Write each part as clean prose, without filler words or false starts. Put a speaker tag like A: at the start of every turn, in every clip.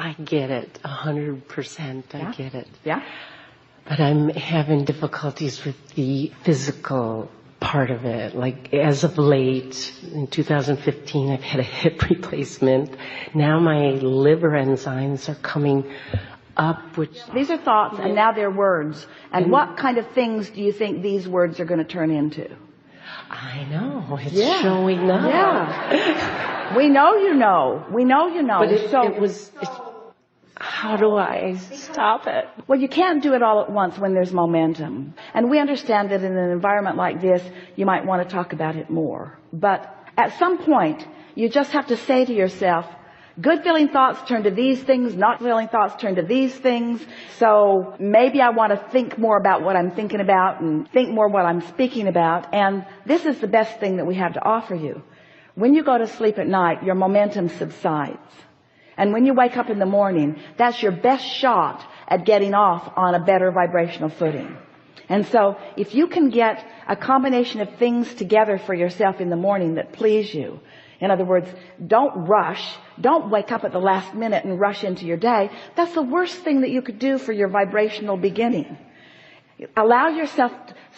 A: I get it, 100%. I get it.
B: Yeah.
A: But I'm having difficulties with the physical part of it. Like as of late, in 2015, I've had a hip replacement. Now my liver enzymes are coming up, which...
B: These are thoughts, and now they're words. And what kind of things do you think these words are going to turn into?
A: I know. It's showing up.
B: Yeah. We know you know. We know you know.
A: But how do I stop it?
B: Well, you can't do it all at once when there's momentum. And we understand that in an environment like this, you might want to talk about it more. But at some point, you just have to say to yourself, good feeling thoughts turn to these things, not feeling thoughts turn to these things. So maybe I want to think more about what I'm thinking about and think more what I'm speaking about. And this is the best thing that we have to offer you. When you go to sleep at night, your momentum subsides. And when you wake up in the morning, that's your best shot at getting off on a better vibrational footing. And so if you can get a combination of things together for yourself in the morning that please you, in other words, don't rush, don't wake up at the last minute and rush into your day. That's the worst thing that you could do for your vibrational beginning. Allow yourself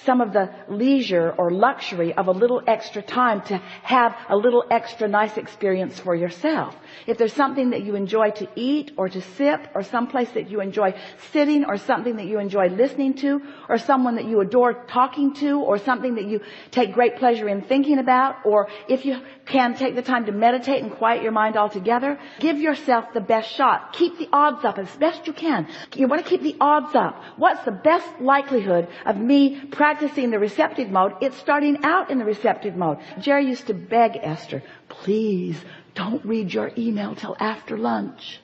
B: some of the leisure or luxury of a little extra time to have a little extra nice experience for yourself. If there's something that you enjoy to eat or to sip, or someplace that you enjoy sitting, or something that you enjoy listening to, or someone that you adore talking to, or something that you take great pleasure in thinking about, or if you can take the time to meditate and quiet your mind altogether, give yourself the best shot. Keep the odds up as best you can. You want to keep the odds up. What's the best likelihood of me practicing the receptive mode? It's starting out in the receptive mode. Jerry used to beg Esther, please don't read your email till after lunch,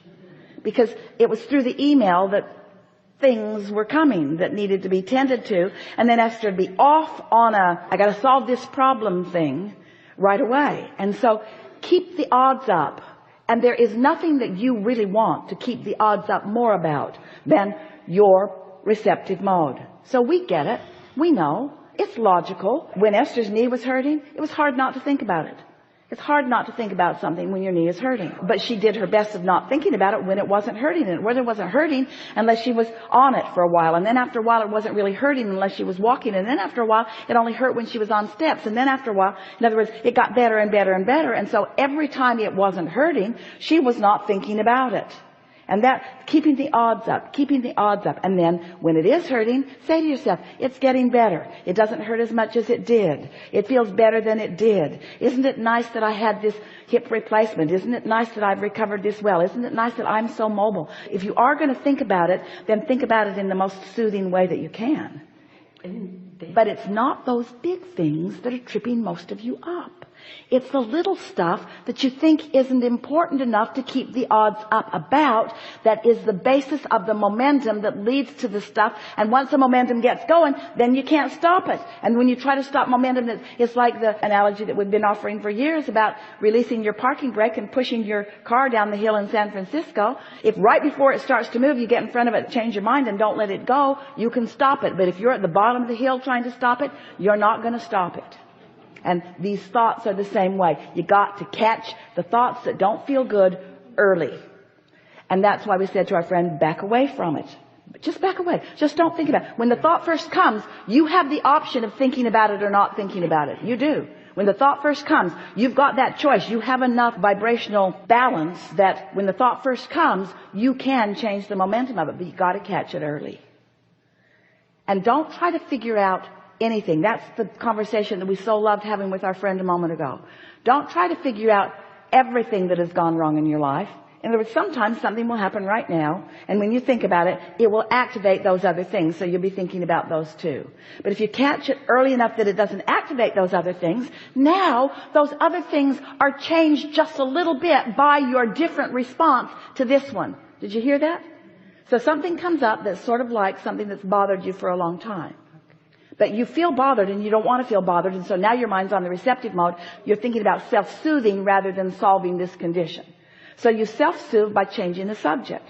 B: because it was through the email that things were coming that needed to be tended to. And then Esther would be off on I got to solve this problem thing right away. And so keep the odds up. And there is nothing that you really want to keep the odds up more about than your receptive mode. So we get it. We know. It's logical. When Esther's knee was hurting, it was hard not to think about it. It's hard not to think about something when your knee is hurting. But she did her best of not thinking about it when it wasn't hurting. And it wasn't hurting unless she was on it for a while. And then after a while, it wasn't really hurting unless she was walking. And then after a while, it only hurt when she was on steps. And then after a while, in other words, it got better and better and better. And so every time it wasn't hurting, she was not thinking about it. And that, keeping the odds up, keeping the odds up. And then when it is hurting, say to yourself, it's getting better. It doesn't hurt as much as it did. It feels better than it did. Isn't it nice that I had this hip replacement? Isn't it nice that I've recovered this well? Isn't it nice that I'm so mobile? If you are going to think about it, then think about it in the most soothing way that you can. But it's not those big things that are tripping most of you up. It's the little stuff that you think isn't important enough to keep the odds up about that is the basis of the momentum that leads to the stuff. And once the momentum gets going, then you can't stop it. And when you try to stop momentum, it's like the analogy that we've been offering for years about releasing your parking brake and pushing your car down the hill in San Francisco. If right before it starts to move, you get in front of it, change your mind and don't let it go, you can stop it. But if you're at the bottom of the hill trying to stop it, you're not going to stop it. And these thoughts are the same way. You got to catch the thoughts that don't feel good early. And that's why we said to our friend, back away from it. Just back away. Just don't think about it. When the thought first comes, you have the option of thinking about it or not thinking about it. You do. When the thought first comes, you've got that choice. You have enough vibrational balance that when the thought first comes, you can change the momentum of it. But you got to catch it early. And don't try to figure out anything. That's the conversation that we so loved having with our friend a moment ago. Don't try to figure out everything that has gone wrong in your life. In other words, sometimes something will happen right now, and when you think about it, it will activate those other things, so you'll be thinking about those too. But if you catch it early enough that it doesn't activate those other things, now those other things are changed just a little bit by your different response to this one. Did you hear that? So something comes up that's sort of like something that's bothered you for a long time. But you feel bothered and you don't want to feel bothered. And so now your mind's on the receptive mode. You're thinking about self-soothing rather than solving this condition. So you self-soothe by changing the subject.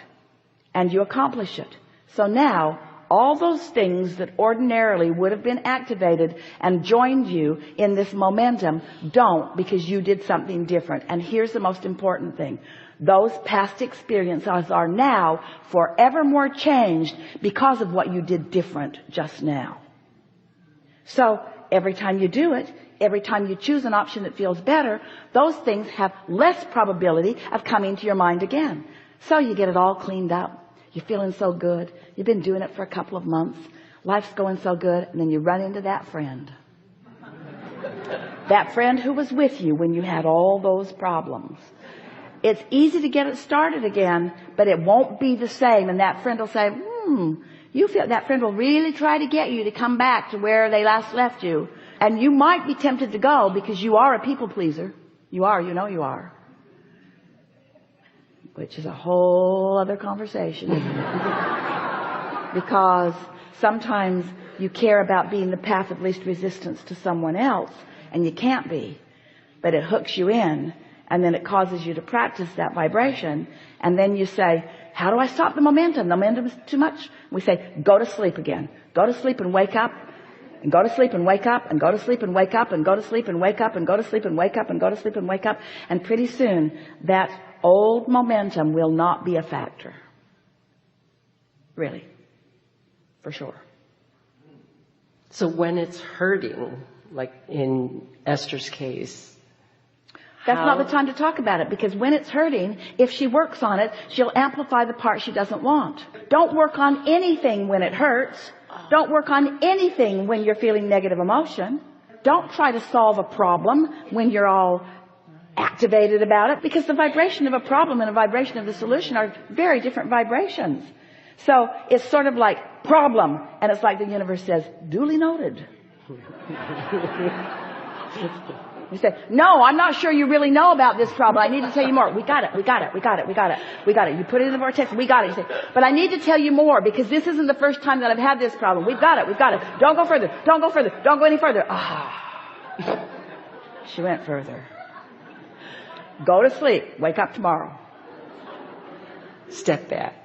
B: And you accomplish it. So now all those things that ordinarily would have been activated and joined you in this momentum don't, because you did something different. And here's the most important thing. Those past experiences are now forevermore changed because of what you did different just now. So every time you do it, every time you choose an option that feels better, those things have less probability of coming to your mind again. So you get it all cleaned up. You're feeling so good. You've been doing it for a couple of months. Life's going so good. And then you run into that friend. That friend who was with you when you had all those problems. It's easy to get it started again, but it won't be the same. And that friend will say, you feel that friend will really try to get you to come back to where they last left you. And you might be tempted to go because you are a people pleaser. You are, you know you are. Which is a whole other conversation, isn't it? Because sometimes you care about being the path of least resistance to someone else, and you can't be. But it hooks you in, and then it causes you to practice that vibration. And then you say, how do I stop the momentum? The momentum is too much. We say, go to sleep again. Go to sleep and wake up. And go to sleep and wake up, and go to sleep and wake up, and go to sleep and wake up, and go to sleep and wake up, and go to sleep and wake up. And pretty soon, that old momentum will not be a factor. Really. For sure.
A: So when it's hurting, like in Esther's case,
B: that's not the time to talk about it, because when it's hurting, if she works on it, she'll amplify the part she doesn't want. Don't work on anything when it hurts. Don't work on anything when you're feeling negative emotion. Don't try to solve a problem when you're all activated about it, because the vibration of a problem and the vibration of the solution are very different vibrations. So it's sort of like problem, and it's like the universe says, duly noted. You say, no, I'm not sure you really know about this problem. I need to tell you more. We got it. You put it in the vortex. We got it. You say, but I need to tell you more, because this isn't the first time that I've had this problem. We've got it. Don't go further. Don't go any further. She went further. Go to sleep. Wake up tomorrow.
A: Step back.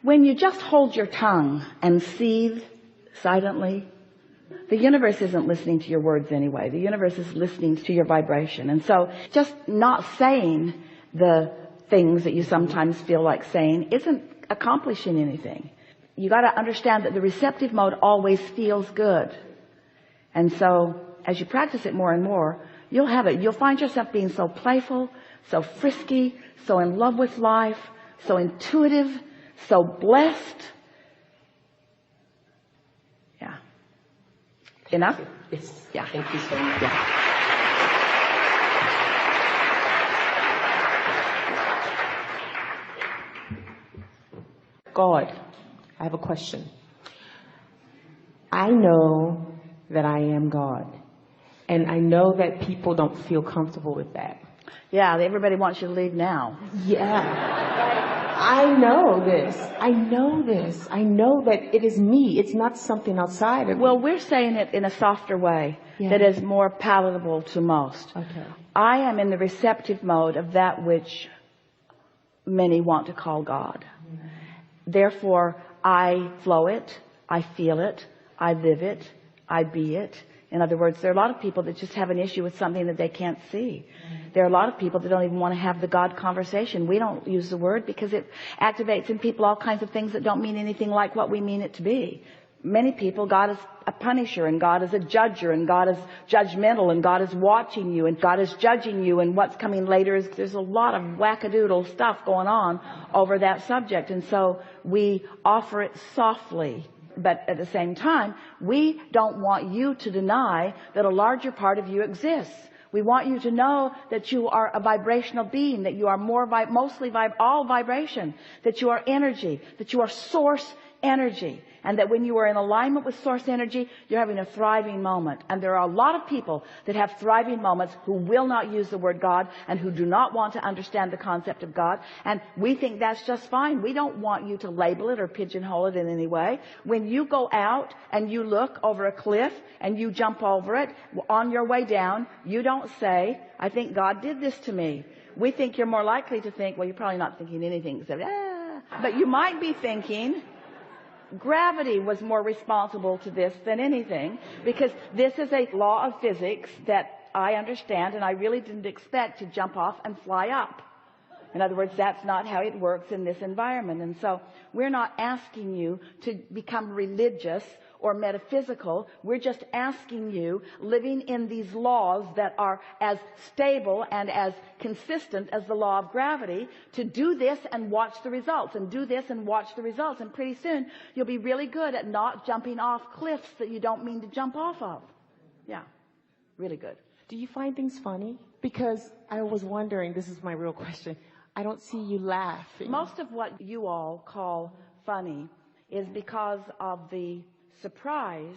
B: When you just hold your tongue and seethe silently, the universe isn't listening to your words anyway. The universe is listening to your vibration. And so just not saying the things that you sometimes feel like saying isn't accomplishing anything. You got to understand that the receptive mode always feels good. And so as you practice it more and more, you'll have it. You'll find yourself being so playful, so frisky, so in love with life, so intuitive, so blessed. Yeah. Enough?
A: Yes.
B: Yeah.
A: Thank you so much.
B: Yeah.
C: God, I have a question. I know that I am God, and I know that people don't feel comfortable with that.
B: Yeah, everybody wants you to leave now.
C: Yeah. I know this. I know that it is me. It's not something outside of me.
B: Well, we're saying it in a softer way that is more palatable to most.
C: Okay.
B: I am in the receptive mode of that which many want to call God. Therefore, I flow it, I feel it, I live it, I be it. In other words, there are a lot of people that just have an issue with something that they can't see. There are a lot of people that don't even want to have the God conversation. We don't use the word because it activates in people all kinds of things that don't mean anything like what we mean it to be. Many people, God is a punisher, and God is a judger, and God is judgmental, and God is watching you, and God is judging you, and what's coming later is there's a lot of wackadoodle stuff going on over that subject. And so we offer it softly. But at the same time, we don't want you to deny that a larger part of you exists. We want you to know that you are a vibrational being, that you are all vibration, that you are energy, that you are source energy, and that when you are in alignment with source energy, you're having a thriving moment. And there are a lot of people that have thriving moments who will not use the word God and who do not want to understand the concept of God. And we think that's just fine. We don't want you to label it or pigeonhole it in any way. When you go out and you look over a cliff and you jump over it, on your way down, you don't say, I think God did this to me. We think you're more likely to think, well, you're probably not thinking anything except, but you might be thinking, gravity was more responsible to this than anything, because this is a law of physics that I understand, and I really didn't expect to jump off and fly up. In other words, that's not how it works in this environment. And so we're not asking you to become religious or metaphysical. We're just asking you, living in these laws that are as stable and as consistent as the law of gravity, to do this and watch the results, and do this and watch the results. And pretty soon you'll be really good at not jumping off cliffs that you don't mean to jump off of. Yeah, really good.
C: Do you find things funny? Because I was wondering, this is my real question, I don't see you laughing.
B: Most of what you all call funny is because of the surprise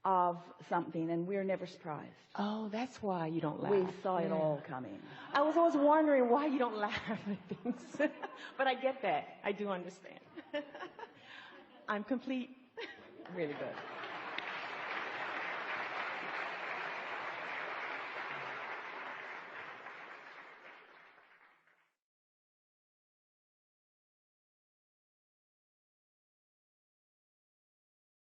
B: of something, and we're never surprised.
C: Oh, that's why you don't laugh.
B: We saw it all coming.
C: I was always wondering why you don't laugh at things. But I get that. I do understand. I'm complete.
B: Really good.